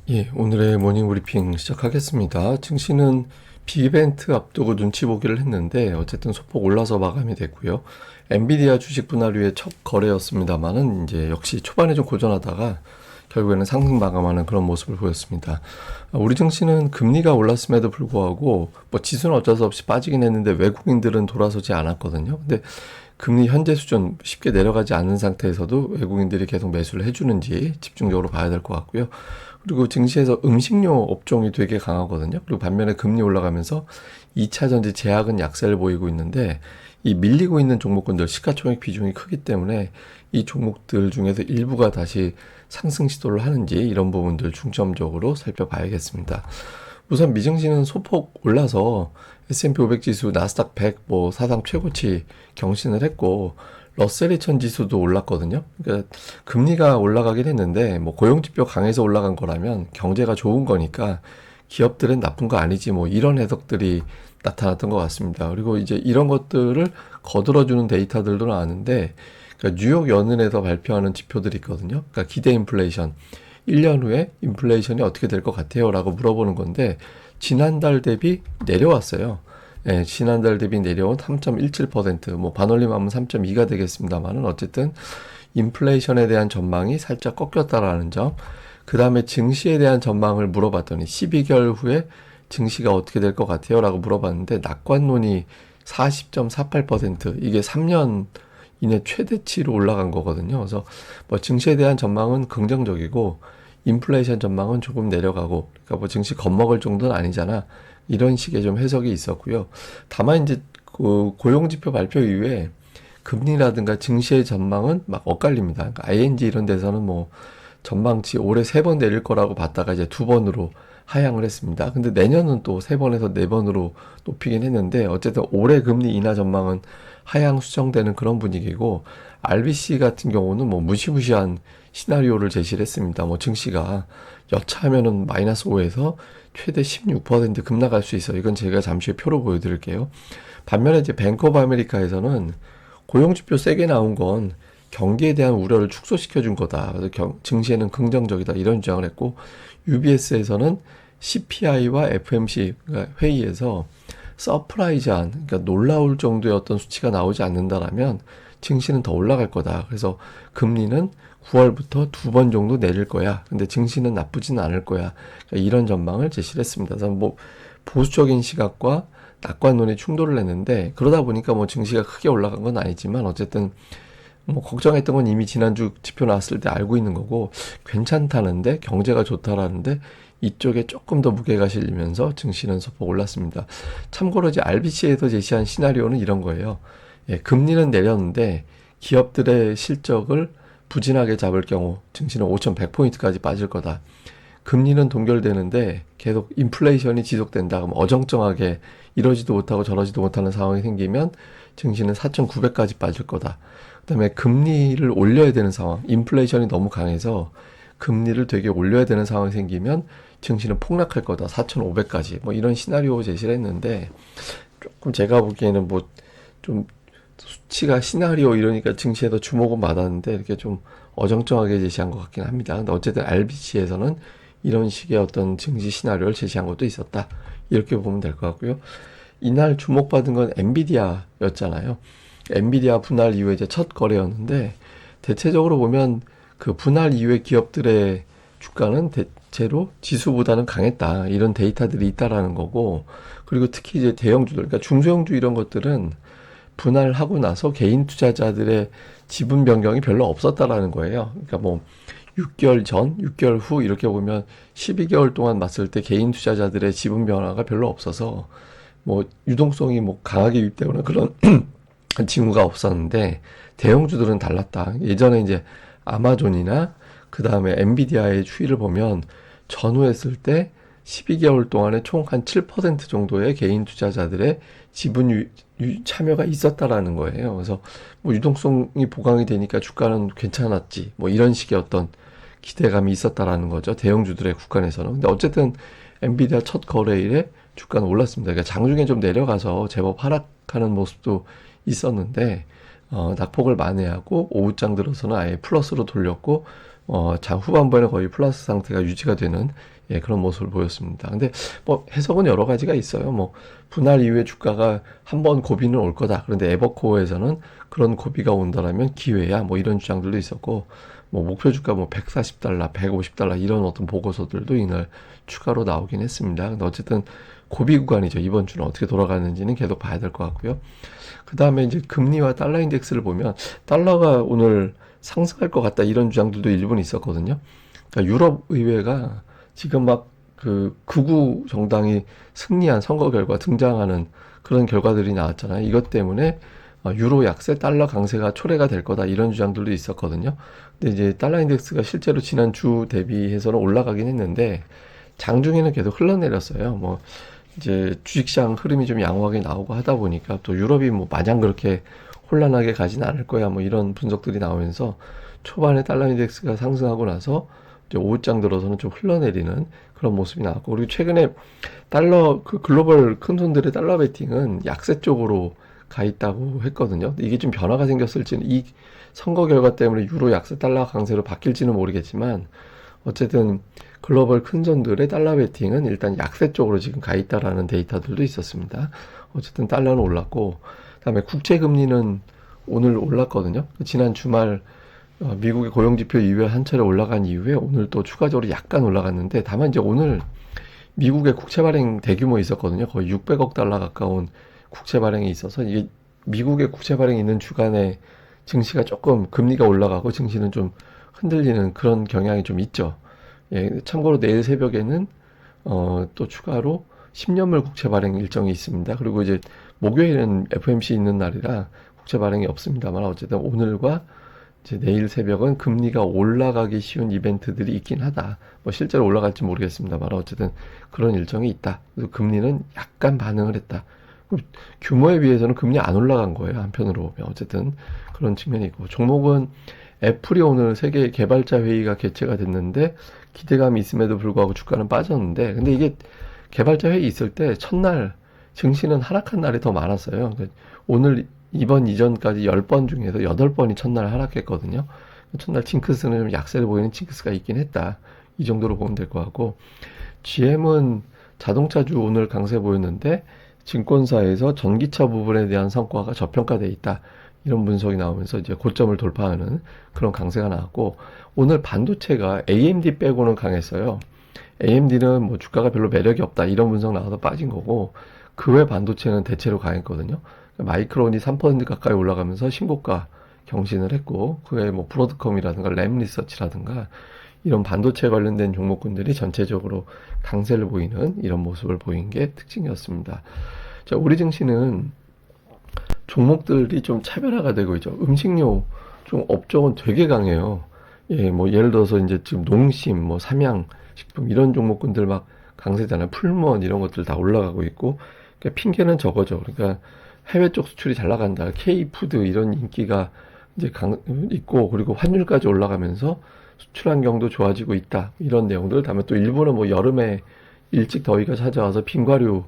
예, 오늘의 모닝 브리핑 시작하겠습니다. 증시는 빅이벤트 앞두고 눈치 보기를 했는데 어쨌든 소폭 올라서 마감이 됐고요. 엔비디아 주식 분할 후에 첫 거래였습니다만은 이제 역시 초반에 좀 고전하다가 결국에는 상승 마감하는 그런 모습을 보였습니다. 우리 증시는 금리가 올랐음에도 불구하고 뭐 지수는 어쩔 수 없이 빠지긴 했는데 외국인들은 돌아서지 않았거든요. 근데 금리 현재 수준 쉽게 내려가지 않는 상태에서도 외국인들이 계속 매수를 해주는지 집중적으로 봐야 될 것 같고요. 그리고 증시에서 음식료 업종이 되게 강하거든요. 그리고 반면에 금리 올라가면서 2차 전지 제약은 약세를 보이고 있는데 이 밀리고 있는 종목군들 시가총액 비중이 크기 때문에 이 종목들 중에서 일부가 다시 상승 시도를 하는지 이런 부분들 중점적으로 살펴봐야겠습니다. 우선 미증시는 소폭 올라서 S&P 500 지수, 나스닥 100 뭐 사상 최고치 경신을 했고 러셀 2000 지수도 올랐거든요. 그러니까 금리가 올라가긴 했는데 뭐 고용지표 강해서 올라간 거라면 경제가 좋은 거니까 기업들은 나쁜 거 아니지 뭐 이런 해석들이 나타났던 것 같습니다. 그리고 이제 이런 것들을 거들어주는 데이터들도 나왔는데 그러니까 뉴욕 연은에서 발표하는 지표들이 있거든요. 그러니까 기대 인플레이션 1년 후에 인플레이션이 어떻게 될 것 같아요? 라고 물어보는 건데 지난달 대비 내려왔어요. 예, 지난달 대비 내려온 3.17%, 뭐 반올림하면 3.2가 되겠습니다만은 어쨌든 인플레이션에 대한 전망이 살짝 꺾였다라는 점. 그 다음에 증시에 대한 전망을 물어봤더니 12개월 후에 증시가 어떻게 될 것 같아요? 라고 물어봤는데 낙관론이 40.48%, 이게 3년 이내 최대치로 올라간 거거든요. 그래서 뭐 증시에 대한 전망은 긍정적이고 인플레이션 전망은 조금 내려가고, 그러니까 뭐 증시 겁먹을 정도는 아니잖아. 이런 식의 좀 해석이 있었고요. 다만 이제 그 고용지표 발표 이후에 금리라든가 증시의 전망은 막 엇갈립니다. 그러니까 ING 이런 데서는 뭐 전망치 올해 3번 내릴 거라고 봤다가 이제 2번으로 하향을 했습니다. 근데 내년은 또 3번에서 4번으로 높이긴 했는데 어쨌든 올해 금리 인하 전망은 하향 수정되는 그런 분위기고, RBC 같은 경우는 뭐 무시무시한 시나리오를 제시를 했습니다. 뭐 증시가 여차하면은 마이너스 5에서 최대 16% 급락할 수 있어요. 이건 제가 잠시 후에 표로 보여드릴게요. 반면에 이제 뱅크 오브 아메리카에서는 고용지표 세게 나온 건 경기에 대한 우려를 축소시켜 준 거다. 그래서 증시에는 긍정적이다. 이런 주장을 했고, UBS에서는 CPI와 FMC 그러니까 회의에서 서프라이즈한, 그러니까 놀라울 정도의 어떤 수치가 나오지 않는다라면 증시는 더 올라갈 거다. 그래서 금리는 9월부터 2번 정도 내릴 거야. 근데 증시는 나쁘진 않을 거야. 그러니까 이런 전망을 제시를 했습니다. 그래서 뭐 보수적인 시각과 낙관론이 충돌을 했는데, 그러다 보니까 뭐 증시가 크게 올라간 건 아니지만 어쨌든 뭐 걱정했던 건 이미 지난주 지표 나왔을 때 알고 있는 거고, 괜찮다는데 경제가 좋다라는데 이쪽에 조금 더 무게가 실리면서 증시는 소폭 올랐습니다. 참고로 이제 RBC에서 제시한 시나리오는 이런 거예요. 예, 금리는 내렸는데 기업들의 실적을 부진하게 잡을 경우 증시는 5,100포인트까지 빠질 거다. 금리는 동결되는데 계속 인플레이션이 지속된다. 그럼 어정쩡하게 이러지도 못하고 저러지도 못하는 상황이 생기면 증시는 4,900까지 빠질 거다. 그다음에 금리를 올려야 되는 상황, 인플레이션이 너무 강해서 금리를 되게 올려야 되는 상황이 생기면 증시는 폭락할 거다. 4,500까지. 뭐 이런 시나리오 제시를 했는데 조금 제가 보기에는 뭐 좀 수치가 시나리오 이러니까 증시에 더 주목은 받았는데 이렇게 좀 어정쩡하게 제시한 것 같긴 합니다. 근데 어쨌든 RBC에서는 이런 식의 어떤 증시 시나리오를 제시한 것도 있었다. 이렇게 보면 될 것 같고요. 이날 주목받은 건 엔비디아였잖아요. 엔비디아 분할 이후에 이제 첫 거래였는데 대체적으로 보면 그 분할 이후에 기업들의 주가는 대체로 지수보다는 강했다. 이런 데이터들이 있다라는 거고, 그리고 특히 이제 대형주들, 그러니까 중소형주 이런 것들은 분할하고 나서 개인 투자자들의 지분 변경이 별로 없었다라는 거예요. 그러니까 뭐 6개월 전, 6개월 후 이렇게 보면 12개월 동안 봤을 때 개인 투자자들의 지분 변화가 별로 없어서 뭐 유동성이 뭐 강하게 유입되거나 그런 징후가 없었는데, 대형주들은 달랐다. 예전에 이제 아마존이나 그 다음에 엔비디아의 추이를 보면 전후했을 때 12개월 동안에 총 한 7% 정도의 개인 투자자들의 지분 참여가 있었다라는 거예요. 그래서 뭐 유동성이 보강이 되니까 주가는 괜찮았지. 뭐 이런 식의 어떤 기대감이 있었다라는 거죠. 대형주들의 국간에서는. 근데 어쨌든 엔비디아 첫 거래일에 주가는 올랐습니다. 그러니까 장중에 좀 내려가서 제법 하락하는 모습도 있었는데 낙폭을 만회하고 오후장 들어서는 아예 플러스로 돌렸고 장 후반부에는 거의 플러스 상태가 유지가 되는 그런 모습을 보였습니다. 근데 뭐 해석은 여러 가지가 있어요. 뭐 분할 이후에 주가가 한번 고비는 올 거다. 그런데 에버코어에서는 그런 고비가 온다라면 기회야. 뭐 이런 주장들도 있었고, 뭐 목표 주가 뭐 140달러, 150달러 이런 어떤 보고서들도 이날 추가로 나오긴 했습니다. 근데 어쨌든 고비 구간이죠. 이번 주는 어떻게 돌아가는지는 계속 봐야 될 것 같고요. 그 다음에 이제 금리와 달러 인덱스를 보면 달러가 오늘 상승할 것 같다 이런 주장들도 일부는 있었거든요. 그러니까 유럽 의회가 지금 막 그 극우 정당이 승리한 선거 결과 등장하는 그런 결과들이 나왔잖아요. 이것 때문에 유로 약세, 달러 강세가 초래가 될 거다 이런 주장들도 있었거든요. 근데 이제 달러 인덱스가 실제로 지난 주 대비해서는 올라가긴 했는데 장중에는 계속 흘러내렸어요. 뭐 이제 주식시장 흐름이 좀 양호하게 나오고 하다 보니까 또 유럽이 뭐 마냥 그렇게 혼란하게 가진 않을 거야 뭐 이런 분석들이 나오면서 초반에 달러 인덱스가 상승하고 나서 이제 오후장 들어서는 좀 흘러내리는 그런 모습이 나왔고, 그리고 최근에 달러 그 글로벌 큰 손들의 달러 베팅은 약세 쪽으로 가 있다고 했거든요. 이게 좀 변화가 생겼을지는 이 선거 결과 때문에 유로 약세 달러 강세로 바뀔지는 모르겠지만 어쨌든 글로벌 큰 손들의 달러 베팅은 일단 약세 쪽으로 지금 가 있다라는 데이터들도 있었습니다. 어쨌든 달러는 올랐고, 그다음에 국채 금리는 오늘 올랐거든요. 지난 주말 미국의 고용지표 이후에 한 차례 올라간 이후에 오늘 또 추가적으로 약간 올라갔는데, 다만 이제 오늘 미국의 국채 발행 대규모 있었거든요. 거의 600억 달러 가까운 국채 발행이 있어서 이게 미국의 국채 발행이 있는 주간에 증시가 조금 금리가 올라가고 증시는 좀 흔들리는 그런 경향이 좀 있죠. 참고로 내일 새벽에는 또 추가로 10년물 국채 발행 일정이 있습니다. 그리고 이제 목요일은 FOMC 있는 날이라 국채 발행이 없습니다만 어쨌든 오늘과 이제 내일 새벽은 금리가 올라가기 쉬운 이벤트들이 있긴 하다. 뭐 실제로 올라갈지 모르겠습니다만 어쨌든 그런 일정이 있다. 그래서 금리는 약간 반응을 했다. 규모에 비해서는 금리 안 올라간 거예요. 한편으로 보면 어쨌든 그런 측면이 있고, 종목은 애플이 오늘 세계 개발자 회의가 개최가 됐는데 기대감이 있음에도 불구하고 주가는 빠졌는데, 근데 이게 개발자 회의 있을 때 첫날 증시는 하락한 날이 더 많았어요. 그러니까 오늘 이번 이전까지 10번 중에서 8번이 첫날 하락했거든요. 첫날 징크스는 좀 약세를 보이는 징크스가 있긴 했다. 이 정도로 보면 될 것 같고, GM은 자동차주 오늘 강세 보였는데 증권사에서 전기차 부분에 대한 성과가 저평가돼 있다. 이런 분석이 나오면서 이제 고점을 돌파하는 그런 강세가 나왔고, 오늘 반도체가 AMD 빼고는 강했어요. AMD는 뭐 주가가 별로 매력이 없다 이런 분석 나와서 빠진 거고, 그 외 반도체는 대체로 강했거든요. 마이크론이 3% 가까이 올라가면서 신고가 경신을 했고, 그 외에 뭐 브로드컴이라든가 램리서치라든가 이런 반도체 관련된 종목군들이 전체적으로 강세를 보이는 이런 모습을 보인 게 특징이었습니다. 자, 우리 증시는 종목들이 좀 차별화가 되고 있죠. 음식료 좀 업종은 되게 강해요. 뭐 예를 들어서 이제 지금 농심, 뭐 삼양식품 이런 종목군들 막 강세잖아요. 풀무원 이런 것들 다 올라가고 있고, 그러니까 핑계는 저거죠. 그러니까 해외 쪽 수출이 잘 나간다. K푸드 이런 인기가 이제 있고, 그리고 환율까지 올라가면서 수출 환경도 좋아지고 있다. 이런 내용들. 다음에 또 일본은 뭐 여름에 일찍 더위가 찾아와서 빙과류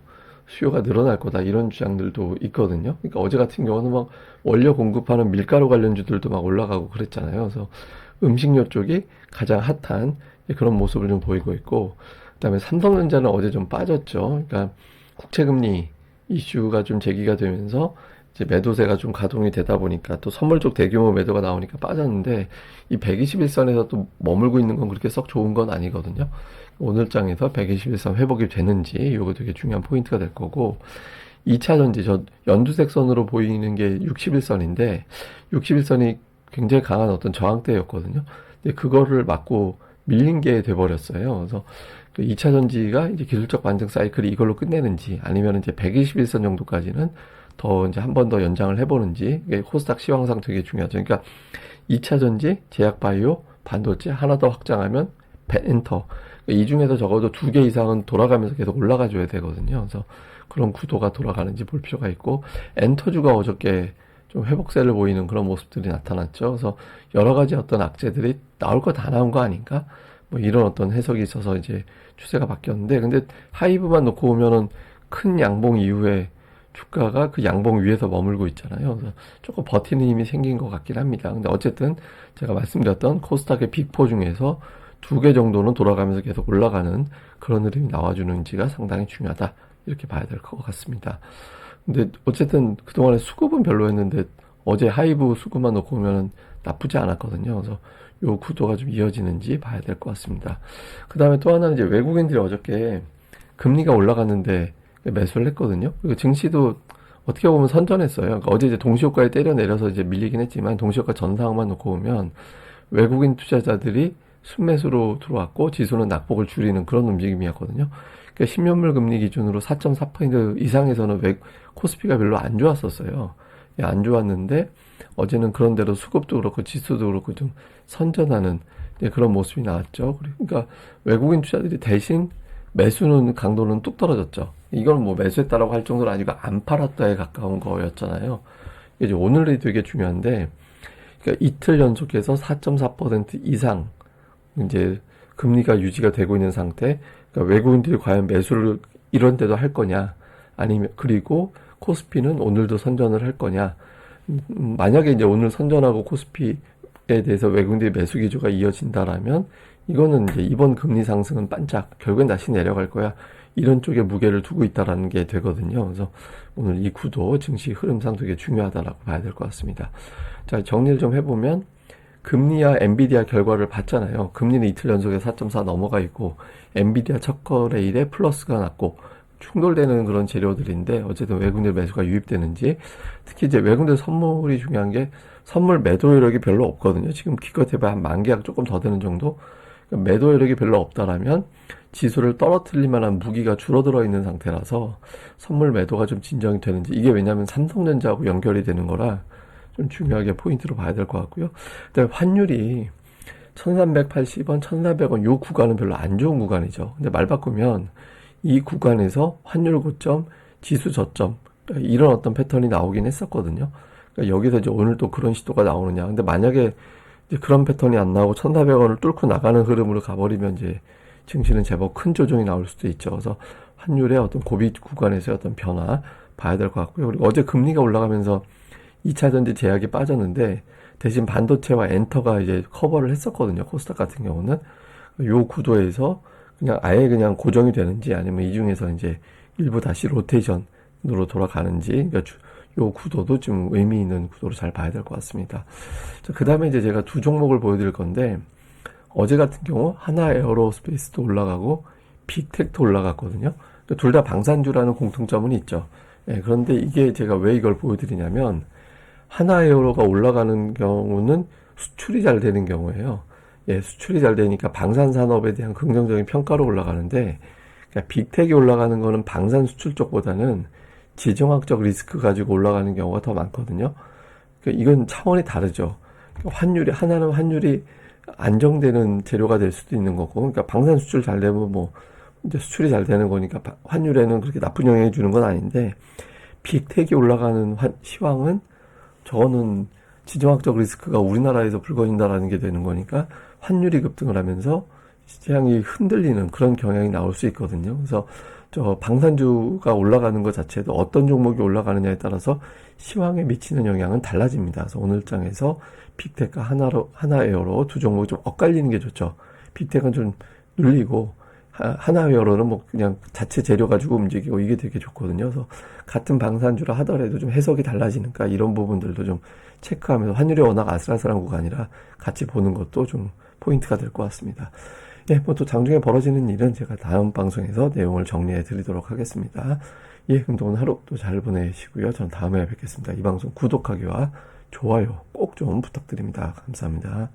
수요가 늘어날 거다. 이런 주장들도 있거든요. 그러니까 어제 같은 경우는 막 원료 공급하는 밀가루 관련주들도 막 올라가고 그랬잖아요. 그래서 음식료 쪽이 가장 핫한 그런 모습을 좀 보이고 있고, 그다음에 삼성전자는 어제 좀 빠졌죠. 그러니까 국채금리 이슈가 좀 제기가 되면서 이제 매도세가 좀 가동이 되다 보니까 또 선물 쪽 대규모 매도가 나오니까 빠졌는데, 이 121선에서 또 머물고 있는 건 그렇게 썩 좋은 건 아니거든요. 오늘 장에서 121선 회복이 되는지 이거 되게 중요한 포인트가 될 거고, 2차 전지 저 연두색 선으로 보이는 게 61선인데 61선이 굉장히 강한 어떤 저항대였거든요. 근데 그거를 맞고 밀린 게 돼버렸어요. 그래서 그 2차 전지가 이제 기술적 반등 사이클이 이걸로 끝내는지 아니면 이제 121선 정도까지는 더 이제 한 번 더 연장을 해보는지, 이게 코스닥 시황상 되게 중요하죠. 그러니까 2차 전지, 제약 바이오, 반도체 하나 더 확장하면 엔터. 이 중에서 적어도 2개 이상은 돌아가면서 계속 올라가줘야 되거든요. 그래서 그런 구도가 돌아가는지 볼 필요가 있고, 엔터주가 어저께 좀 회복세를 보이는 그런 모습들이 나타났죠. 그래서 여러 가지 어떤 악재들이 나올 거 다 나온 거 아닌가? 뭐 이런 어떤 해석이 있어서 이제 추세가 바뀌었는데, 근데 하이브만 놓고 보면은 큰 양봉 이후에 주가가 그 양봉 위에서 머물고 있잖아요. 그래서 조금 버티는 힘이 생긴 것 같긴 합니다. 근데 어쨌든 제가 말씀드렸던 코스닥의 빅4 중에서 2개 정도는 돌아가면서 계속 올라가는 그런 흐름이 나와주는지가 상당히 중요하다. 이렇게 봐야 될 것 같습니다. 근데 어쨌든 그동안에 수급은 별로였는데 어제 하이브 수급만 놓고 보면 나쁘지 않았거든요. 그래서 요 구도가 좀 이어지는지 봐야 될 것 같습니다. 그 다음에 또 하나는 이제 외국인들이 어저께 금리가 올라갔는데 매수를 했거든요. 그리고 증시도 어떻게 보면 선전했어요. 그러니까 어제 이제 동시효과에 때려 내려서 이제 밀리긴 했지만 동시효과 전 상황만 놓고 보면 외국인 투자자들이 순매수로 들어왔고 지수는 낙폭을 줄이는 그런 움직임이었거든요. 그러니까 10년물 금리 기준으로 4.4% 이상에서는 코스피가 별로 안 좋았었어요. 안 좋았는데 어제는 그런대로 수급도 그렇고 지수도 그렇고 좀 선전하는 그런 모습이 나왔죠. 그러니까 외국인 투자들이 대신 매수는 강도는 뚝 떨어졌죠. 이건 뭐 매수했다라고 할 정도는 아니고 안 팔았다에 가까운 거였잖아요. 이제 오늘이 되게 중요한데, 그러니까 이틀 연속해서 4.4% 이상 이제 금리가 유지가 되고 있는 상태. 그러니까 외국인들이 과연 매수를 이런 데도 할 거냐, 아니면 그리고 코스피는 오늘도 선전을 할 거냐. 만약에 이제 오늘 선전하고 코스피에 대해서 외국인들이 매수 기조가 이어진다라면 이거는 이제 이번 금리 상승은 반짝 결국엔 다시 내려갈 거야. 이런 쪽에 무게를 두고 있다라는 게 되거든요. 그래서 오늘 이 구도 증시 흐름상 되게 중요하다라고 봐야 될 것 같습니다. 자, 정리를 좀 해보면 금리와 엔비디아 결과를 봤잖아요. 금리는 이틀 연속에 4.4 넘어가 있고 엔비디아 첫 거래일에 플러스가 났고 충돌되는 그런 재료들인데 어쨌든 외국인들 매수가 유입되는지 특히 이제 외국인들 선물이 중요한 게 선물 매도 여력이 별로 없거든요. 지금 기껏 해봐야 한 10,000계약 조금 더 되는 정도. 매도 여력이 별로 없다라면 지수를 떨어뜨릴 만한 무기가 줄어들어 있는 상태라서 선물 매도가 좀 진정이 되는지 이게 왜냐하면 삼성전자하고 연결이 되는 거라 좀 중요하게 포인트로 봐야 될 것 같고요. 그다음에 환율이 1380원, 1400원 요 구간은 별로 안 좋은 구간이죠. 근데 말 바꾸면 이 구간에서 환율 고점, 지수 저점 이런 어떤 패턴이 나오긴 했었거든요. 그러니까 여기서 이제 오늘 또 그런 시도가 나오느냐. 근데 만약에 이제 그런 패턴이 안 나오고 1,400원을 뚫고 나가는 흐름으로 가버리면 이제 증시는 제법 큰 조정이 나올 수도 있죠. 그래서 환율의 어떤 고비 구간에서의 어떤 변화 봐야 될 것 같고요. 그리고 어제 금리가 올라가면서 2차전지 제약이 빠졌는데 대신 반도체와 엔터가 이제 커버를 했었거든요. 코스닥 같은 경우는. 요 구도에서 그냥 아예 그냥 고정이 되는지 아니면 이 중에서 이제 일부 다시 로테이션으로 돌아가는지 그러니까 요 구도도 좀 의미 있는 구도로 잘 봐야 될 것 같습니다. 그 다음에 이제 제가 두 종목을 보여드릴 건데 어제 같은 경우 하나 에어로스페이스도 올라가고 빅텍도 올라갔거든요. 둘 다 방산주라는 공통점은 있죠. 예, 그런데 이게 제가 왜 이걸 보여드리냐면 하나 에어로가 올라가는 경우는 수출이 잘 되는 경우예요. 예, 수출이 잘 되니까 방산 산업에 대한 긍정적인 평가로 올라가는데 그러니까 빅텍이 올라가는 거는 방산 수출 쪽보다는 지정학적 리스크 가지고 올라가는 경우가 더 많거든요. 그러니까 이건 차원이 다르죠. 환율이 하나는 환율이 안정되는 재료가 될 수도 있는 거고, 그러니까 방산 수출 잘 되면 뭐 이제 수출이 잘 되는 거니까 환율에는 그렇게 나쁜 영향이 주는 건 아닌데 빅텍이 올라가는 시황은 저거는 지정학적 리스크가 우리나라에서 불거진다라는 게 되는 거니까 환율이 급등을 하면서 시장이 흔들리는 그런 경향이 나올 수 있거든요. 그래서 저 방산주가 올라가는 것 자체도 어떤 종목이 올라가느냐에 따라서 시황에 미치는 영향은 달라집니다. 그래서 오늘 장에서 빅텍과 하나에어로 두 종목이 좀 엇갈리는 게 좋죠. 빅텍은 좀 눌리고 하나에어로는 뭐 그냥 자체 재료 가지고 움직이고 이게 되게 좋거든요. 그래서 같은 방산주라 하더라도 좀 해석이 달라지니까 이런 부분들도 좀 체크하면서 환율이 워낙 아슬아슬한 구간이라 같이 보는 것도 좀 포인트가 될 것 같습니다. 예, 뭐 또 장중에 벌어지는 일은 제가 다음 방송에서 내용을 정리해 드리도록 하겠습니다. 예, 그럼 또 오늘 하루 또 잘 보내시고요. 저는 다음에 뵙겠습니다. 이 방송 구독하기와 좋아요 꼭 좀 부탁드립니다. 감사합니다.